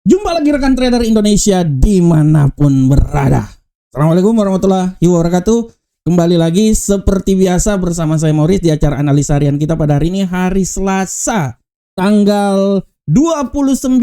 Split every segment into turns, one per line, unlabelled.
Jumpa lagi rekan trader Indonesia dimanapun berada. Assalamualaikum warahmatullahi wabarakatuh. Kembali lagi seperti biasa bersama saya Maurice di acara analisa harian kita pada hari ini, hari Selasa tanggal 29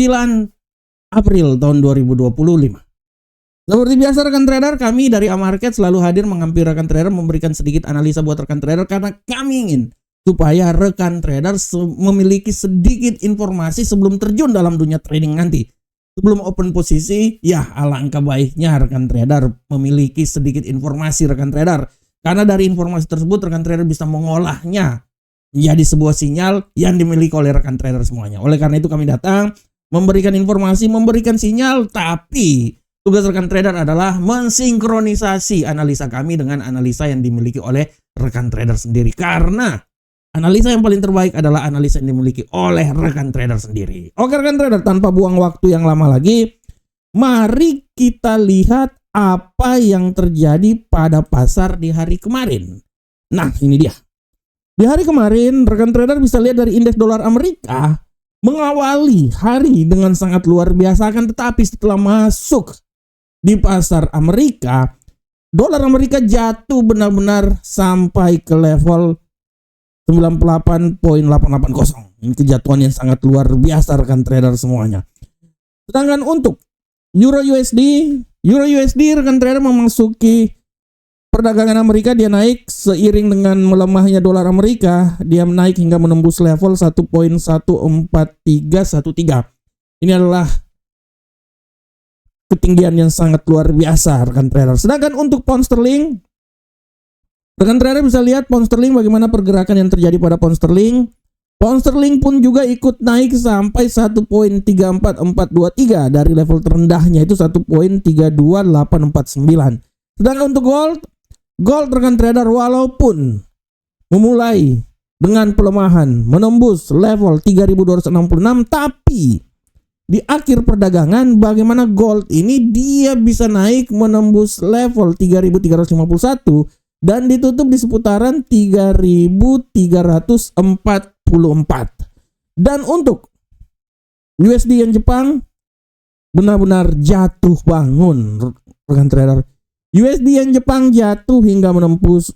April tahun 2025. Seperti biasa rekan trader, kami dari Amarket selalu hadir menghampiri rekan trader, memberikan sedikit analisa buat rekan trader karena kami ingin supaya rekan trader memiliki sedikit informasi sebelum terjun dalam dunia trading nanti. Sebelum open posisi, ya alangkah baiknya rekan trader memiliki sedikit informasi rekan trader. Karena dari informasi tersebut rekan trader bisa mengolahnya menjadi sebuah sinyal yang dimiliki oleh rekan trader semuanya. Oleh karena itu kami datang memberikan informasi, memberikan sinyal, tapi tugas rekan trader adalah mensinkronisasi analisa kami dengan analisa yang dimiliki oleh rekan trader sendiri. Karena analisa yang paling terbaik adalah analisa yang dimiliki oleh rekan trader sendiri. Oke rekan trader, tanpa buang waktu yang lama lagi, mari kita lihat apa yang terjadi pada pasar di hari kemarin. Nah, ini dia. Di hari kemarin, rekan trader bisa lihat dari indeks dolar Amerika mengawali hari dengan sangat luar biasa, akan tetapi setelah masuk di pasar Amerika, dolar Amerika jatuh benar-benar sampai ke level 98.880. Ini kejatuhan yang sangat luar biasa rekan trader semuanya. Sedangkan untuk Euro USD rekan trader memasuki perdagangan Amerika, dia naik seiring dengan melemahnya dolar Amerika, dia naik hingga menembus level 1.14313. Ini adalah ketinggian yang sangat luar biasa rekan trader. Sedangkan untuk pound sterling, rekan trader bisa lihat pound sterling bagaimana pergerakan yang terjadi pada pound sterling. Pound sterling pun juga ikut naik sampai 1.34423 dari level terendahnya itu 1.32849. Sedangkan untuk gold rekan trader walaupun memulai dengan pelemahan menembus level 3266, tapi di akhir perdagangan bagaimana gold ini dia bisa naik menembus level 3351 dan ditutup di seputaran 3344. Dan untuk USD yang Jepang benar-benar jatuh bangun rekan trader. USD yang Jepang jatuh hingga menempuh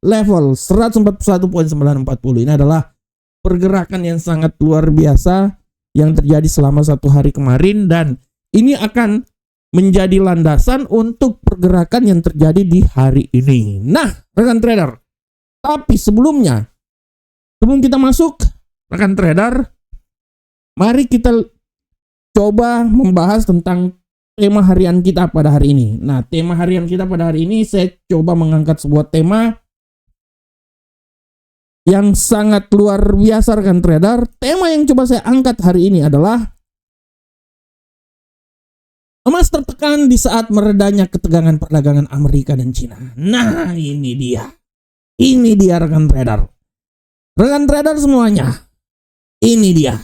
level 141.940. Ini adalah pergerakan yang sangat luar biasa yang terjadi selama satu hari kemarin, dan ini akan menjadi landasan untuk pergerakan yang terjadi di hari ini. Nah, rekan trader, tapi sebelum kita masuk, rekan trader, mari kita coba membahas tentang tema harian kita pada hari ini. Nah, tema harian kita pada hari ini saya coba mengangkat sebuah tema yang sangat luar biasa rekan trader. Tema yang coba saya angkat hari ini adalah emas tertekan di saat meredanya ketegangan perdagangan Amerika dan Cina. Nah, ini dia. Ini dia rekan trader. Rekan trader semuanya. Ini dia.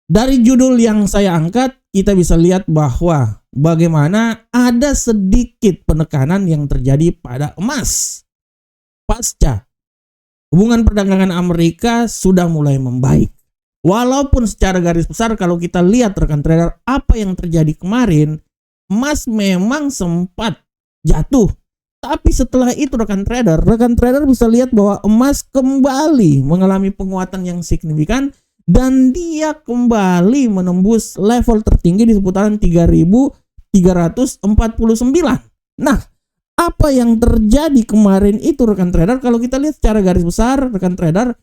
Dari judul yang saya angkat, kita bisa lihat bahwa bagaimana ada sedikit penekanan yang terjadi pada emas. Pasca hubungan perdagangan Amerika sudah mulai membaik. Walaupun secara garis besar kalau kita lihat rekan trader apa yang terjadi kemarin, emas memang sempat jatuh. Tapi setelah itu rekan trader bisa lihat bahwa emas kembali mengalami penguatan yang signifikan dan dia kembali menembus level tertinggi di seputaran 3.349. Nah, apa yang terjadi kemarin itu rekan trader, kalau kita lihat secara garis besar rekan trader,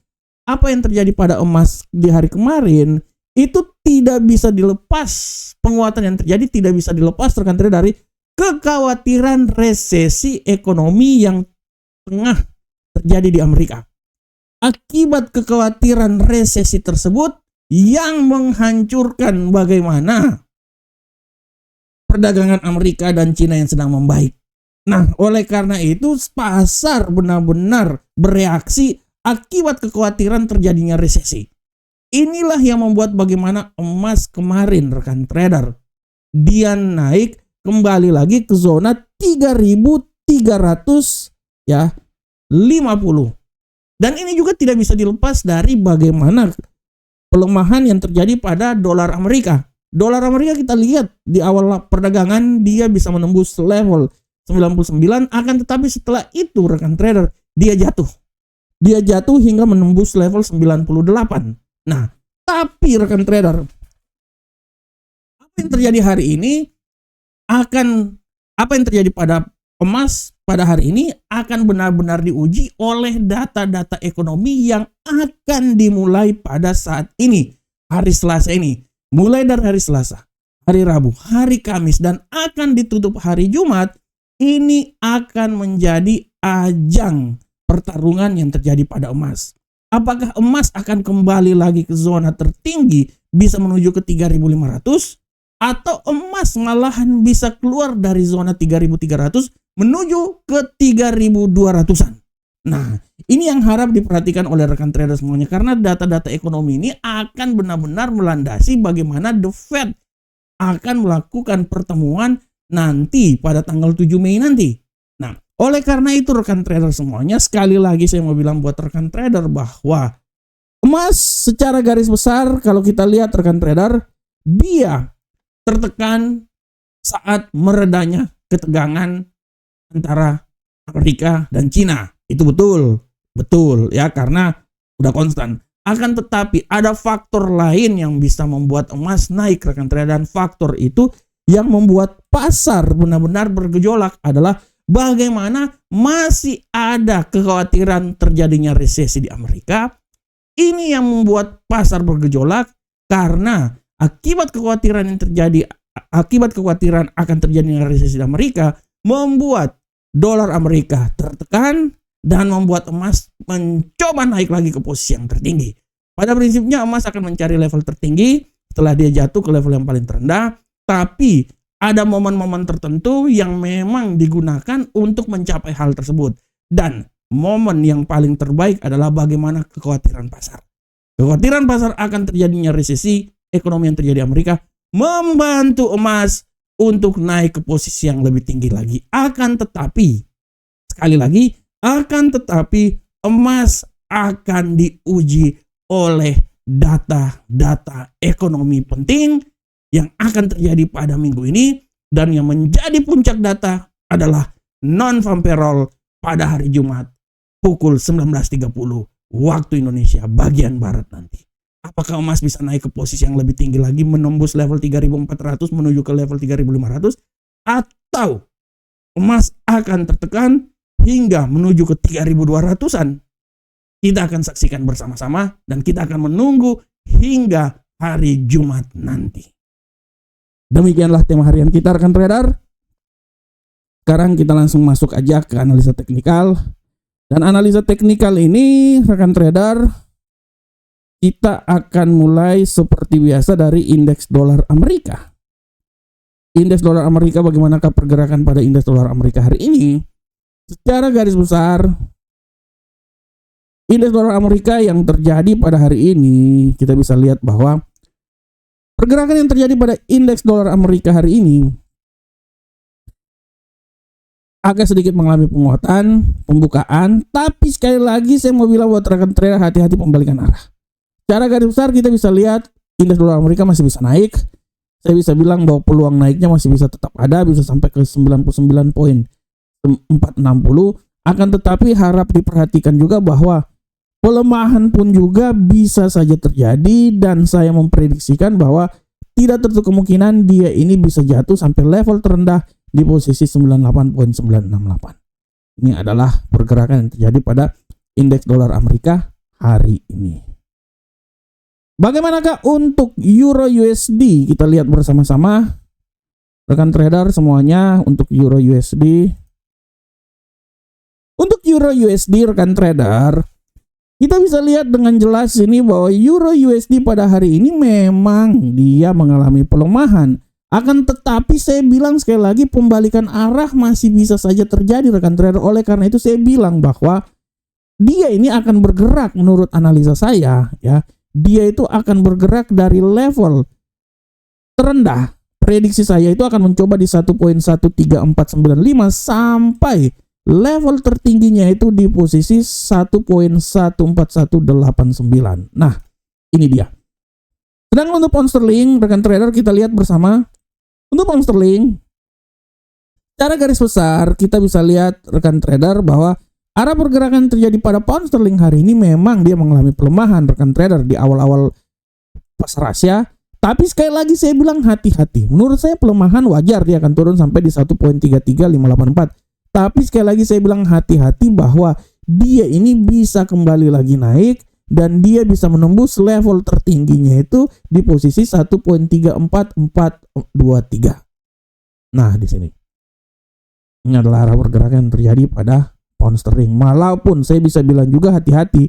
apa yang terjadi pada emas di hari kemarin itu tidak bisa dilepas, penguatan yang terjadi tidak bisa dilepas rekan trader dari kekhawatiran resesi ekonomi yang tengah terjadi di Amerika. Akibat kekhawatiran resesi tersebut yang menghancurkan bagaimana perdagangan Amerika dan Cina yang sedang membaik. Nah, oleh karena itu pasar benar-benar bereaksi akibat kekhawatiran terjadinya resesi. Inilah yang membuat bagaimana emas kemarin rekan trader dia naik kembali lagi ke zona 3.350. Dan ini juga tidak bisa dilepas dari bagaimana pelemahan yang terjadi pada dolar Amerika. Dolar Amerika kita lihat di awal perdagangan dia bisa menembus level 99, akan tetapi setelah itu rekan trader dia jatuh. Dia jatuh hingga menembus level 98. Nah, tapi rekan trader, apa yang terjadi hari ini apa yang terjadi pada emas pada hari ini akan benar-benar diuji oleh data-data ekonomi yang akan dimulai pada saat ini, hari Selasa ini. Mulai dari hari Selasa, hari Rabu, hari Kamis, dan akan ditutup hari Jumat. Ini akan menjadi ajang pertarungan yang terjadi pada emas. Apakah emas akan kembali lagi ke zona tertinggi, bisa menuju ke 3.500? Atau emas malahan bisa keluar dari zona 3.300 menuju ke 3.200-an. Nah, ini yang harap diperhatikan oleh rekan trader semuanya, karena data-data ekonomi ini akan benar-benar melandasi bagaimana The Fed akan melakukan pertemuan nanti pada tanggal 7 Mei nanti. Nah, oleh karena itu rekan trader semuanya, sekali lagi saya mau bilang buat rekan trader bahwa emas secara garis besar kalau kita lihat rekan trader, dia tertekan saat meredanya ketegangan antara Amerika dan Cina. Itu betul ya, karena udah konstan. Akan tetapi ada faktor lain yang bisa membuat emas naik rekan trader, dan faktor itu yang membuat pasar benar-benar bergejolak adalah bagaimana masih ada kekhawatiran terjadinya resesi di Amerika. Ini yang membuat pasar bergejolak karena akibat kekhawatiran akan terjadinya resesi di Amerika membuat dolar Amerika tertekan dan membuat emas mencoba naik lagi ke posisi yang tertinggi. Pada prinsipnya emas akan mencari level tertinggi setelah dia jatuh ke level yang paling terendah, tapi ada momen-momen tertentu yang memang digunakan untuk mencapai hal tersebut. Dan momen yang paling terbaik adalah bagaimana kekhawatiran pasar. Kekhawatiran pasar akan terjadinya resesi ekonomi yang terjadi di Amerika membantu emas untuk naik ke posisi yang lebih tinggi lagi. Akan tetapi, sekali lagi, emas akan diuji oleh data-data ekonomi penting yang akan terjadi pada minggu ini, dan yang menjadi puncak data adalah non-farm payroll pada hari Jumat pukul 19.30 waktu Indonesia bagian barat nanti. Apakah emas bisa naik ke posisi yang lebih tinggi lagi, menembus level 3.400 menuju ke level 3.500, atau emas akan tertekan hingga menuju ke 3.200-an? Kita akan saksikan bersama-sama dan kita akan menunggu hingga hari Jumat nanti. Demikianlah tema harian kita rekan trader. Sekarang kita langsung masuk aja ke analisa teknikal. Dan analisa teknikal ini rekan trader, kita akan mulai seperti biasa dari indeks dolar Amerika. Indeks dolar Amerika, bagaimanakah pergerakan pada indeks dolar Amerika hari ini? Secara garis besar, indeks dolar Amerika yang terjadi pada hari ini, kita bisa lihat bahwa pergerakan yang terjadi pada indeks dolar Amerika hari ini agak sedikit mengalami penguatan, pembukaan, tapi sekali lagi saya mau bilang buat rekan trader, hati-hati pembalikan arah. Secara garis besar kita bisa lihat indeks dolar Amerika masih bisa naik. Saya bisa bilang bahwa peluang naiknya masih bisa tetap ada, bisa sampai ke 99.460. Akan tetapi harap diperhatikan juga bahwa pelemahan pun juga bisa saja terjadi, dan saya memprediksikan bahwa tidak tertutup kemungkinan dia ini bisa jatuh sampai level terendah di posisi 98.968. Ini adalah pergerakan yang terjadi pada indeks dolar Amerika hari ini. Bagaimanakah untuk Euro USD? Kita lihat bersama-sama rekan trader semuanya untuk Euro USD. Untuk Euro USD rekan trader, kita bisa lihat dengan jelas ini bahwa Euro USD pada hari ini memang dia mengalami pelemahan. Akan tetapi saya bilang sekali lagi, pembalikan arah masih bisa saja terjadi rekan trader. Oleh karena itu saya bilang bahwa dia ini akan bergerak menurut analisa saya ya. Dia itu akan bergerak dari level terendah. Prediksi saya itu akan mencoba di 1.13495 sampai level tertingginya itu di posisi 1.14189. Nah, ini dia. Sedangkan untuk pound sterling, rekan trader kita lihat bersama. Untuk pound sterling, secara garis besar kita bisa lihat rekan trader bahwa arah pergerakan terjadi pada pound sterling hari ini memang dia mengalami pelemahan rekan trader di awal-awal pasar Asia. Tapi sekali lagi saya bilang hati-hati. Menurut saya pelemahan wajar, dia akan turun sampai di 1.33584. Tapi sekali lagi saya bilang hati-hati bahwa dia ini bisa kembali lagi naik dan dia bisa menembus level tertingginya itu di posisi 1.34423. Nah, di sini. Ini adalah arah pergerakan yang terjadi pada pound sterling. Walaupun saya bisa bilang juga hati-hati,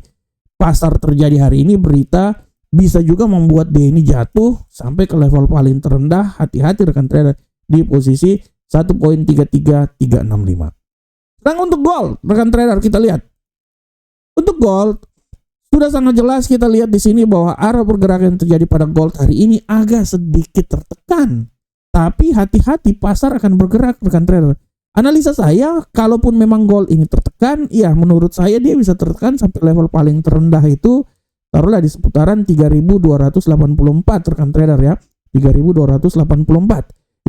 pasar terjadi hari ini berita bisa juga membuat dia ini jatuh sampai ke level paling terendah. Hati-hati rekan trader di posisi 1.33365. Sekarang untuk gold, rekan trader kita lihat. Untuk gold sudah sangat jelas kita lihat di sini bahwa arah pergerakan yang terjadi pada gold hari ini agak sedikit tertekan. Tapi hati-hati, pasar akan bergerak rekan trader. Analisa saya, kalaupun memang gold ini tertekan, ya menurut saya dia bisa tertekan sampai level paling terendah itu taruhlah di seputaran 3.284 rekan trader ya. 3.284.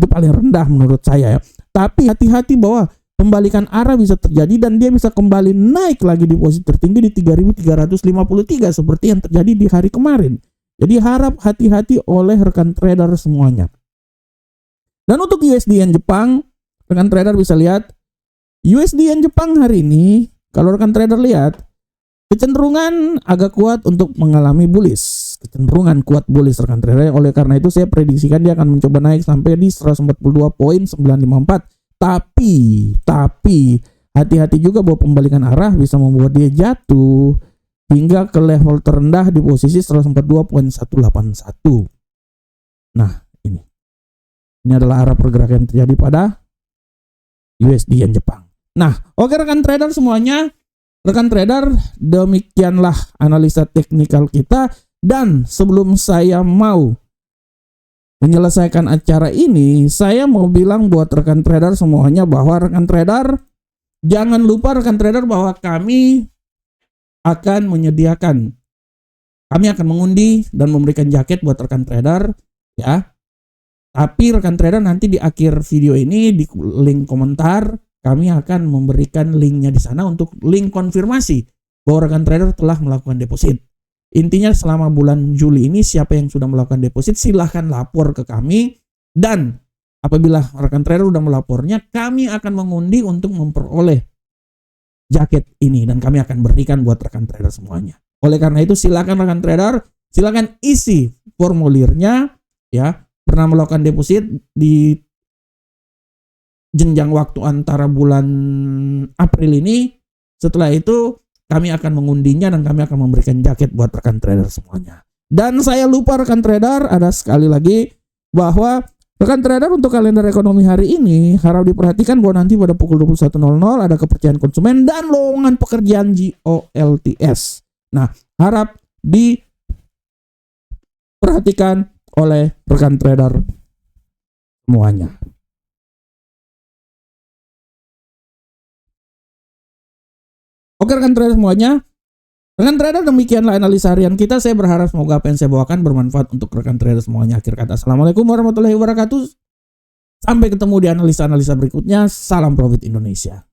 Itu paling rendah menurut saya ya. Tapi hati-hati bahwa pembalikan arah bisa terjadi dan dia bisa kembali naik lagi di posisi tertinggi di 3.353 seperti yang terjadi di hari kemarin. Jadi harap hati-hati oleh rekan trader semuanya. Dan untuk USD Yen Jepang, rekan trader bisa lihat USD Yen Jepang hari ini, kalau rekan trader lihat kecenderungan agak kuat untuk mengalami bullish. Kecenderungan kuat bullish rekan trader. Oleh karena itu saya prediksikan dia akan mencoba naik sampai di 142.954. Tapi hati-hati juga bahwa pembalikan arah bisa membuat dia jatuh hingga ke level terendah di posisi 142.181. Nah, ini adalah arah pergerakan yang terjadi pada USD Yen Jepang. Nah, oke rekan trader semuanya. Rekan trader, demikianlah analisa teknikal kita. Dan sebelum saya mau menyelesaikan acara ini, saya mau bilang buat rekan trader semuanya bahwa rekan trader, jangan lupa rekan trader bahwa kami akan mengundi dan memberikan jaket buat rekan trader ya. Tapi rekan trader nanti di akhir video ini di link komentar kami akan memberikan linknya di sana untuk link konfirmasi bahwa rekan trader telah melakukan deposit. Intinya selama bulan Juli ini siapa yang sudah melakukan deposit silahkan lapor ke kami. Dan apabila rekan trader sudah melapornya, kami akan mengundi untuk memperoleh jaket ini. Dan kami akan berikan buat rekan trader semuanya. Oleh karena itu silakan rekan trader, silakan isi formulirnya ya. Pernah melakukan deposit di jenjang waktu antara bulan April ini. Setelah itu kami akan mengundinya dan kami akan memberikan jaket buat rekan trader semuanya. Dan saya lupa rekan trader, ada sekali lagi bahwa rekan trader untuk kalender ekonomi hari ini harap diperhatikan bahwa nanti pada pukul 21.00 ada kepercayaan konsumen dan lowongan pekerjaan JOLTS. Nah, harap diperhatikan oleh rekan trader semuanya. Oke rekan trader semuanya, rekan trader demikianlah analisa harian kita. Saya berharap semoga apa yang saya bawakan bermanfaat untuk rekan trader semuanya. Akhir kata, assalamualaikum warahmatullahi wabarakatuh. Sampai ketemu di analisa-analisa berikutnya. Salam profit Indonesia.